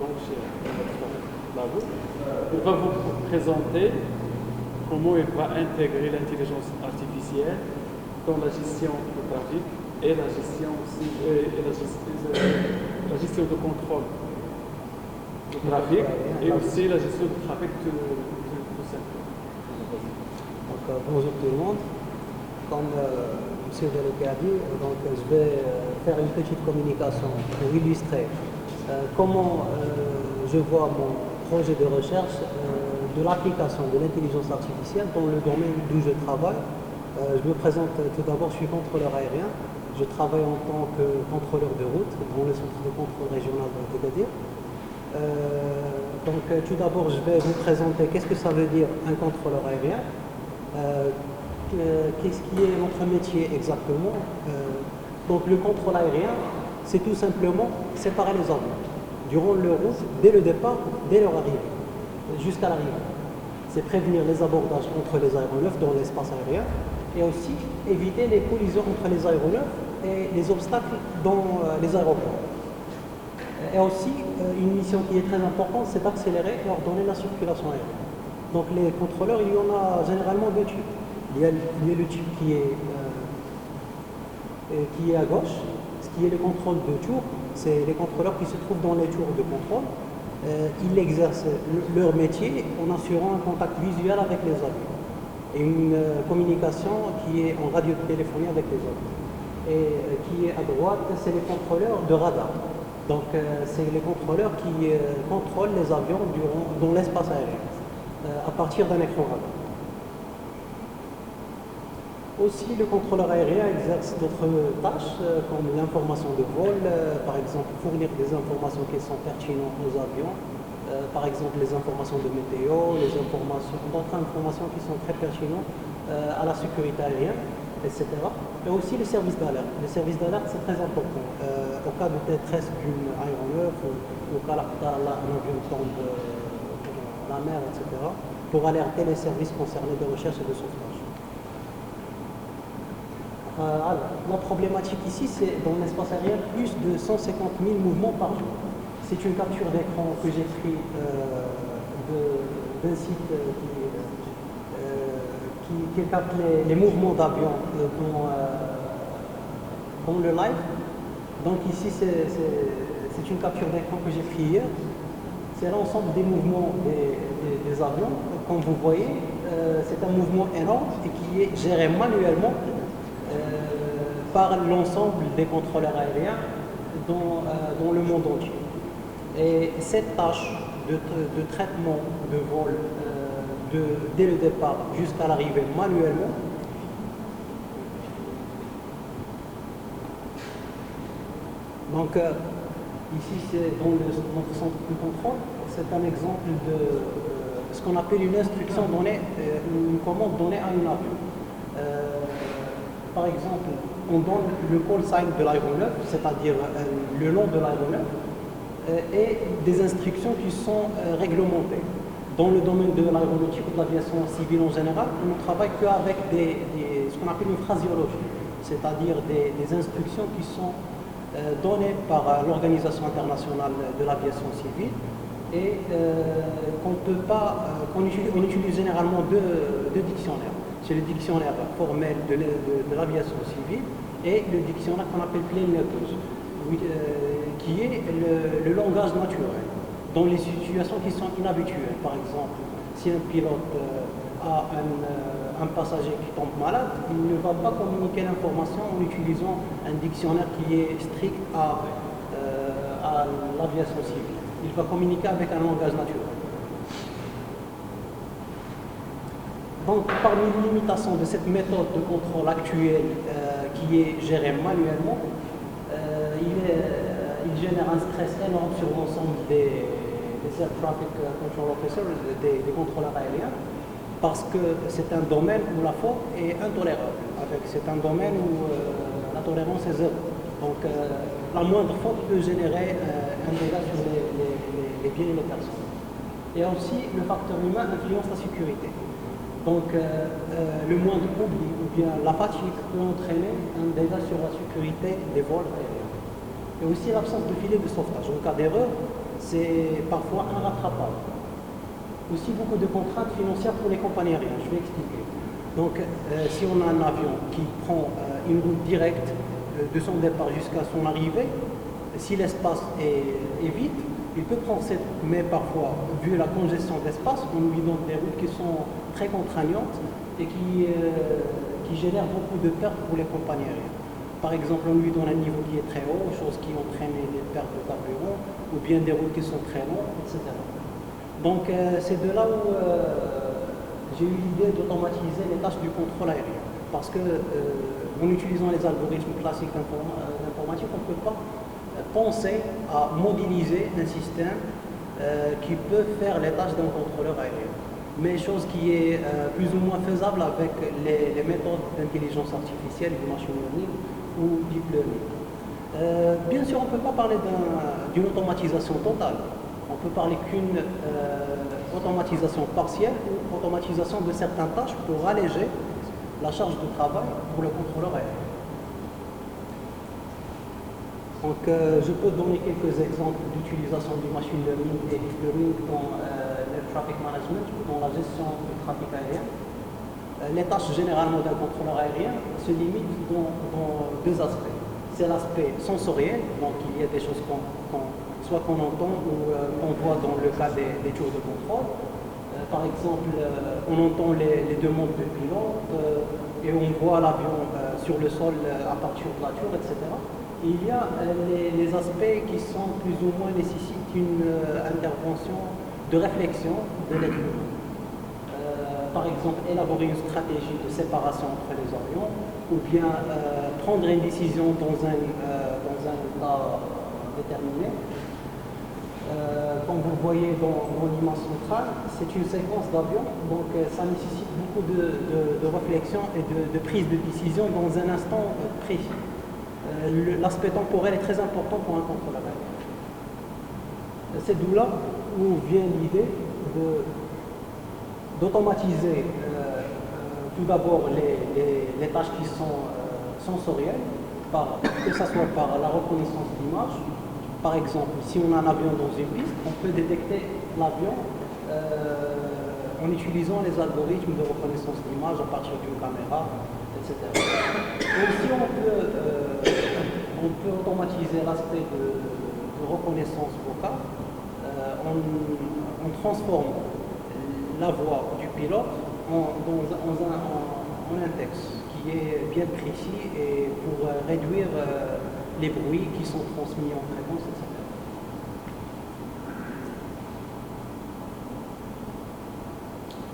Il va vous présenter comment il va intégrer l'intelligence artificielle dans la gestion du trafic et la gestion aussi, la gestion de contrôle du trafic et aussi la gestion du trafic tout simplement. Donc, bonjour tout le monde. Comme M. Delecque a dit, donc, je vais faire une petite communication pour illustrer comment je vois mon projet de recherche de l'application de l'intelligence artificielle dans le domaine d'où je travaille. Je me présente tout d'abord, je suis contrôleur aérien. Je travaille en tant que contrôleur de route dans le centre de contrôle régional d'Agadir. Donc tout d'abord, je vais vous présenter qu'est-ce que ça veut dire un contrôleur aérien, qu'est-ce qui est notre métier exactement. Donc le contrôle aérien, c'est tout simplement séparer les avions durant leur route, dès le départ, dès leur arrivée, jusqu'à l'arrivée. C'est prévenir les abordages entre les aéronefs dans l'espace aérien et aussi éviter les collisions entre les aéronefs et les obstacles dans les aéroports. Et aussi, une mission qui est très importante, c'est d'accélérer et ordonner la circulation aérienne. Donc les contrôleurs, il y en a généralement deux types. Il y a le type qui est à gauche, ce qui est le contrôle de tour. C'est les contrôleurs qui se trouvent dans les tours de contrôle. Ils exercent leur métier en assurant un contact visuel avec les avions et une communication qui est en radiotéléphonie avec les avions. Et qui est à droite, c'est les contrôleurs de radar. Donc c'est les contrôleurs qui contrôlent les avions dans l'espace aérien à partir d'un écran radar. Aussi, le contrôleur aérien exerce d'autres tâches comme l'information de vol, par exemple fournir des informations qui sont pertinentes aux avions, par exemple les informations de météo, d'autres informations qui sont très pertinentes à la sécurité aérienne, etc. Et aussi le service d'alerte. Le service d'alerte, c'est très important. Au cas de détresse d'une aéronef, au cas où un avion tombe dans la mer, etc., pour alerter les services concernés de recherche et de sauvetage. Alors, la problématique ici, c'est dans l'espace aérien, plus de 150 000 mouvements par jour. C'est une capture d'écran que j'ai pris d'un site qui capte les mouvements d'avion dans le live. Donc ici, c'est une capture d'écran que j'ai pris hier. C'est l'ensemble des mouvements des avions. Comme vous voyez, c'est un mouvement énorme et qui est géré manuellement par l'ensemble des contrôleurs aériens dans le monde entier. Et cette tâche de traitement de vol dès le départ jusqu'à l'arrivée manuellement, donc ici c'est dans notre centre de contrôle, c'est un exemple de ce qu'on appelle une instruction donnée, une commande donnée à un avion. Par exemple, on donne le call sign de l'aéronef, c'est-à-dire le nom de l'aéronef, et des instructions qui sont réglementées. Dans le domaine de l'aéronautique ou de l'aviation civile en général, on ne travaille qu'avec ce qu'on appelle une phraséologie, c'est-à-dire des instructions qui sont données par l'Organisation internationale de l'aviation civile et qu'on utilise généralement deux dictionnaires. C'est le dictionnaire formel de l'aviation civile et le dictionnaire qu'on appelle plain language, qui est le langage naturel dans les situations qui sont inhabituelles. Par exemple, si un pilote a un passager qui tombe malade, il ne va pas communiquer l'information en utilisant un dictionnaire qui est strict à l'aviation civile. Il va communiquer avec un langage naturel. Donc, parmi les limitations de cette méthode de contrôle actuelle qui est gérée manuellement, il génère un stress énorme sur l'ensemble des Air Traffic Control Officers, des contrôleurs aériens, parce que c'est un domaine où la faute est intolérable. C'est un domaine où la tolérance est zéro. Donc, la moindre faute peut générer un dégât sur les biens et les personnes. Et aussi, le facteur humain influence la sécurité. Donc, le moindre oubli ou bien la fatigue peut entraîner un dégât sur la sécurité des vols aériens. Et aussi l'absence de filet de sauvetage. En cas d'erreur, c'est parfois inrattrapable. Aussi beaucoup de contraintes financières pour les compagnies aériennes, je vais expliquer. Donc si on a un avion qui prend une route directe de son départ jusqu'à son arrivée, si l'espace est vide, il peut prendre cette route, mais parfois, vu la congestion d'espace, on lui donne des routes qui sont très contraignantes et qui génèrent beaucoup de pertes pour les compagnies aériennes. Par exemple, on lui donne un niveau qui est très haut, chose qui entraîne des pertes de carburant, ou bien des routes qui sont très longues, etc. Donc c'est de là où j'ai eu l'idée d'automatiser les tâches du contrôle aérien. Parce que en utilisant les algorithmes classiques d'informatique, on ne peut pas penser à modéliser un système qui peut faire les tâches d'un contrôleur aérien. Mais chose qui est plus ou moins faisable avec les méthodes d'intelligence artificielle, du machine learning ou deep learning. Bien sûr, on ne peut pas parler d'une automatisation totale. On peut parler qu'une automatisation partielle ou automatisation de certaines tâches pour alléger la charge de travail pour le contrôleur aérien. Donc, je peux donner quelques exemples d'utilisation du machine learning et deep learning dans le traffic management ou dans la gestion du trafic aérien. Les tâches généralement d'un contrôleur aérien se limitent dans deux aspects. C'est l'aspect sensoriel, donc il y a des choses soit qu'on entend ou qu'on voit dans le cas des tours de contrôle. Par exemple, on entend les demandes de pilote et on voit l'avion sur le sol à partir de la tour, etc. Et il y a les aspects qui sont plus ou moins nécessitent une intervention de réflexion de l'être humain. Par exemple, élaborer une stratégie de séparation entre les avions ou bien prendre une décision dans un cas déterminé. Comme vous voyez dans l'image centrale, c'est une séquence d'avions, donc ça nécessite beaucoup de réflexion et de prise de décision dans un instant précis. L'aspect temporel est très important pour un contrôleur aérien. C'est d'où là où vient l'idée d'automatiser tout d'abord les tâches qui sont sensorielles, que ce soit par la reconnaissance d'image. Par exemple, si on a un avion dans une piste, on peut détecter l'avion en utilisant les algorithmes de reconnaissance d'image à partir d'une caméra, etc. Et aussi, on peut automatiser l'aspect de reconnaissance vocale. On transforme la voix du pilote en un texte qui est bien précis et pour réduire les bruits qui sont transmis en fréquence, etc.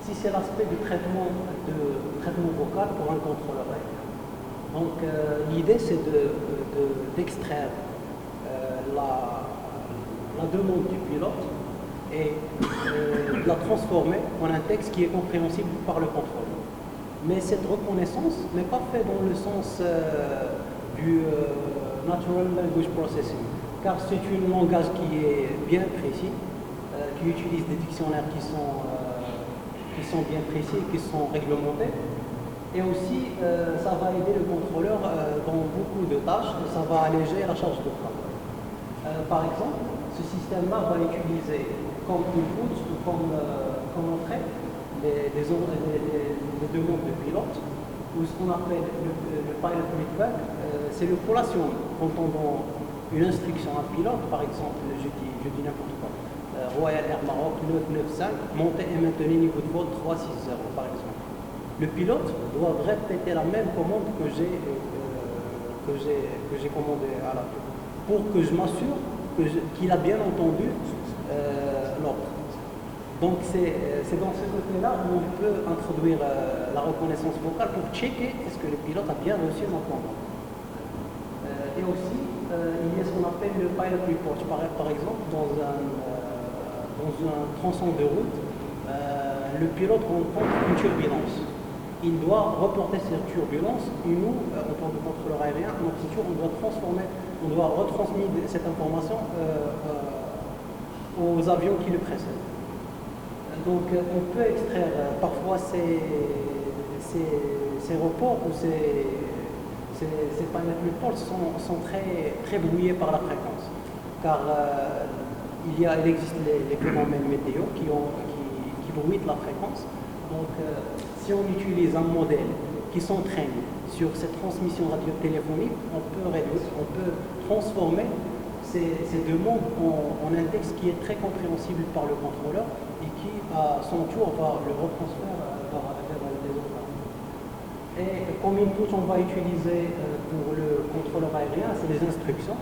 Si c'est l'aspect du traitement vocal pour un contrôleur aérien. Donc l'idée c'est d'extraire la demande du pilote et de la transformer en un texte qui est compréhensible par le contrôleur. Mais cette reconnaissance n'est pas faite dans le sens du Natural Language Processing, car c'est un langage qui est bien précis, qui utilise des dictionnaires qui sont bien précis, qui sont réglementés. Et aussi, ça va aider le contrôleur dans beaucoup de tâches, et ça va alléger la charge de travail. Par exemple, ce système-là va utiliser comme input ou comme entrée les demandes de pilote, ou ce qu'on appelle le pilot feedback, c'est le collation. Quand on donne une instruction à un pilote, par exemple, je dis n'importe quoi, Royal Air Maroc 995, monter et maintenir niveau de vol 360 par exemple. Le pilote doit répéter la même commande que j'ai commandé à l'avion, pour que je m'assure qu'il a bien entendu l'ordre. Donc c'est dans ce côté-là où on peut introduire la reconnaissance vocale pour checker est-ce que le pilote a bien reçu mon commande. Et aussi, il y a ce qu'on appelle le pilot report. Par exemple, dans un tronçon de route, le pilote rencontre une turbulence. Il doit reporter cette turbulence et nous, en tant que contrôleur aérien, à notre tour, on doit retransmettre cette information aux avions qui le précèdent. Donc on peut extraire parfois ces reports ou ces pilot reports sont très, très brouillés par la fréquence. Car il existe les phénomènes météo qui bruitent la fréquence. Donc, si on utilise un modèle qui s'entraîne sur cette transmission radiotéléphonique, on peut transformer ces deux mondes en un texte qui est très compréhensible par le contrôleur et qui, à son tour, va le retransférer vers les autres. Et comme input, on va utiliser pour le contrôleur aérien, c'est les instructions.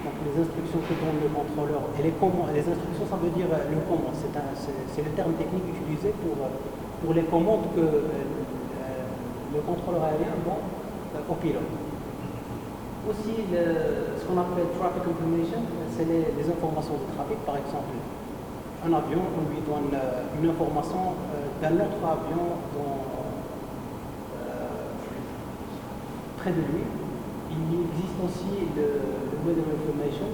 Donc les instructions que donne le contrôleur et les commandes. Les instructions, ça veut dire le commande. C'est le terme technique utilisé pour les commandes que le contrôleur aérien donne au pilote. Aussi, ce qu'on appelle traffic information, c'est les informations de trafic. Par exemple, un avion, on lui donne une information d'un autre avion près de lui. Il existe aussi le weather information,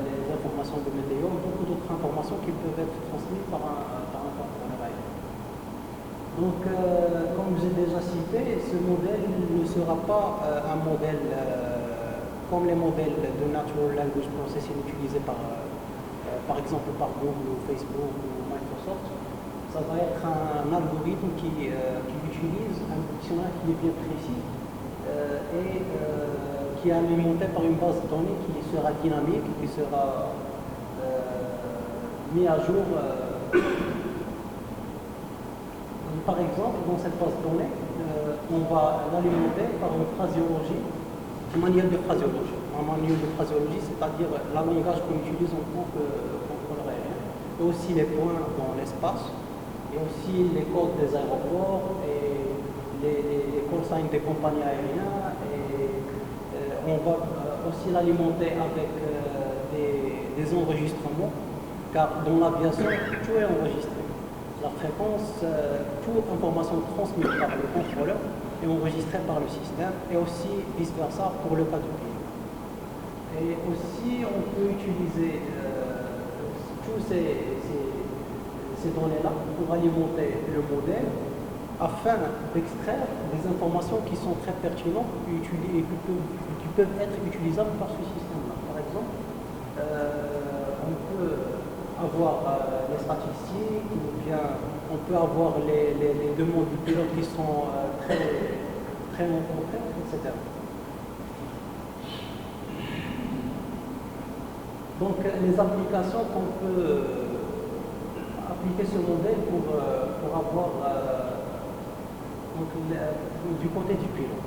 les informations de météo, beaucoup d'autres informations qui peuvent être transmises par un contrôleur aérien. Donc, comme j'ai déjà cité, ce modèle ne sera pas un modèle comme les modèles de Natural Language Processing utilisés par exemple par Google ou Facebook ou Microsoft. Ça va être un algorithme qui utilise un dictionnaire qui est bien précis et qui est alimenté par une base de données qui sera dynamique, qui sera mise à jour. Par exemple, dans cette base de données, on va l'alimenter par une phraséologie, un manuel de phraséologie. Un manuel de phraséologie, c'est-à-dire le langage qu'on utilise en tant que contrôleur aérien, et aussi les points dans l'espace, et aussi les codes des aéroports, et les call signs des compagnies aériennes, et on va aussi l'alimenter avec des enregistrements, car dans l'aviation, tout est enregistré. La fréquence, toute information transmise par le contrôleur est enregistrée par le système, et aussi vice-versa pour le cas du pilote. Et aussi, on peut utiliser tous ces données-là pour alimenter le modèle afin d'extraire des informations qui sont très pertinentes et qui peuvent être utilisables par ce système-là. Par exemple, on peut avoir les statistiques, ou bien on peut avoir les demandes du pilote qui sont très non concrètes, etc. Donc les applications qu'on peut appliquer ce modèle pour avoir du côté du pilote.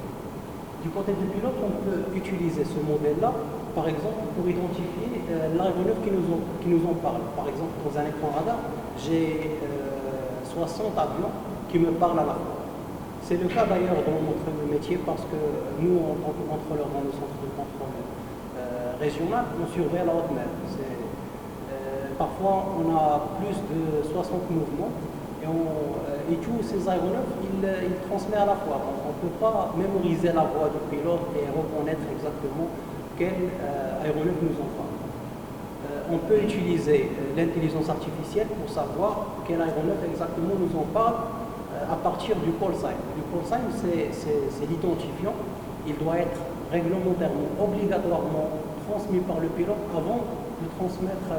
Du côté du pilote, on peut utiliser ce modèle-là, par exemple, pour identifier l'aéronef qui nous en parle. Par exemple, dans un écran radar, j'ai 60 avions qui me parlent à la fois. C'est le cas d'ailleurs dans notre métier parce que nous, en tant que contrôleurs dans le centre de contrôle régional, on surveille la haute mer. Parfois, on a plus de 60 mouvements et tous ces aéronefs, ils transmettent à la fois. On ne peut pas mémoriser la voix du pilote et reconnaître exactement quel aéronef nous en parle. On peut utiliser l'intelligence artificielle pour savoir quel aéronef exactement nous en parle à partir du call sign. Le call sign, c'est l'identifiant. Il doit être réglementairement, obligatoirement transmis par le pilote avant de transmettre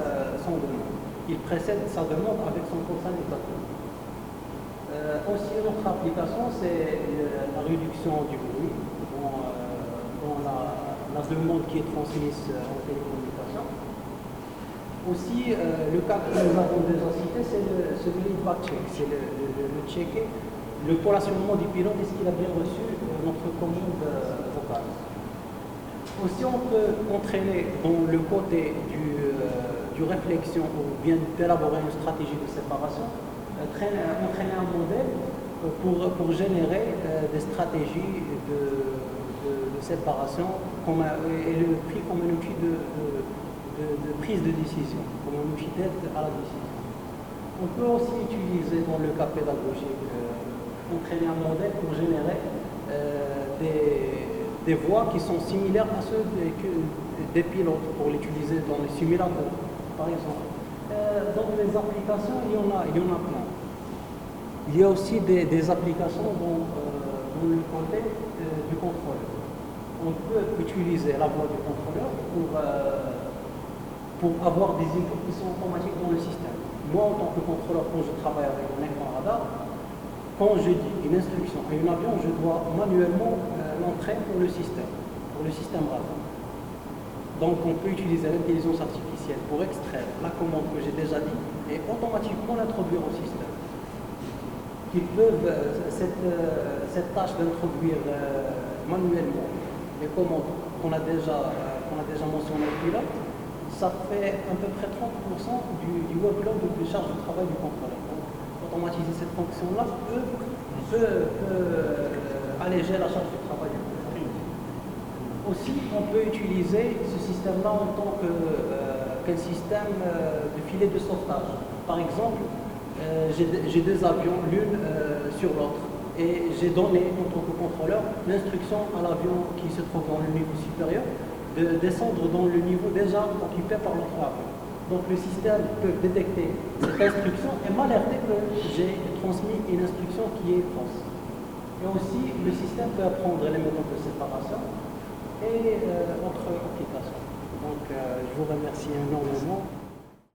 son demande. Il précède sa demande avec son call sign exactement. Aussi, notre application, c'est la réduction du bruit dans la demande qui est transmise en télécommunication. Aussi, le cas que nous avons déjà cité, c'est celui du back-check, c'est le checker le collationnement du pilote, est-ce qu'il a bien reçu notre commande vocale. Aussi, on peut entraîner dans le côté du réflexion ou bien d'élaborer une stratégie de séparation, entraîner un modèle pour générer des stratégies de séparation et le prix comme un outil de prise de décision, comme un outil d'aide à la décision. On peut aussi utiliser dans le cas pédagogique, entraîner un modèle pour générer des voix qui sont similaires à ceux des pilotes pour l'utiliser dans les simulateurs, par exemple. Dans les applications, il y en a plein. Il y a aussi des applications dans le côté du contrôleur. On peut utiliser la voix du contrôleur pour avoir des inputs qui sont automatiques dans le système. Moi, en tant que contrôleur, quand je travaille avec un écran radar, quand je dis une instruction à un avion, je dois manuellement l'entrer pour le système radar. Donc on peut utiliser l'intelligence artificielle pour extraire la commande que j'ai déjà dit et automatiquement l'introduire au système. Qu'ils peuvent, cette tâche d'introduire manuellement les commandes qu'on a déjà mentionnées depuis là, ça fait à peu près 30% du workload de charge de travail du contrôleur. Donc, automatiser cette fonction-là peut alléger la charge de travail du contrôleur. Aussi, on peut utiliser ce système-là en tant qu'un système de filet de sauvetage. Par exemple, j'ai deux avions, l'une sur l'autre, et j'ai donné en tant que contrôleur l'instruction à l'avion qui se trouve dans le niveau supérieur de descendre dans le niveau déjà occupé par l'autre avion. Donc le système peut détecter cette instruction et m'alerter que j'ai transmis une instruction qui est fausse. Et aussi, le système peut apprendre les méthodes de séparation et autres applications. Donc je vous remercie énormément.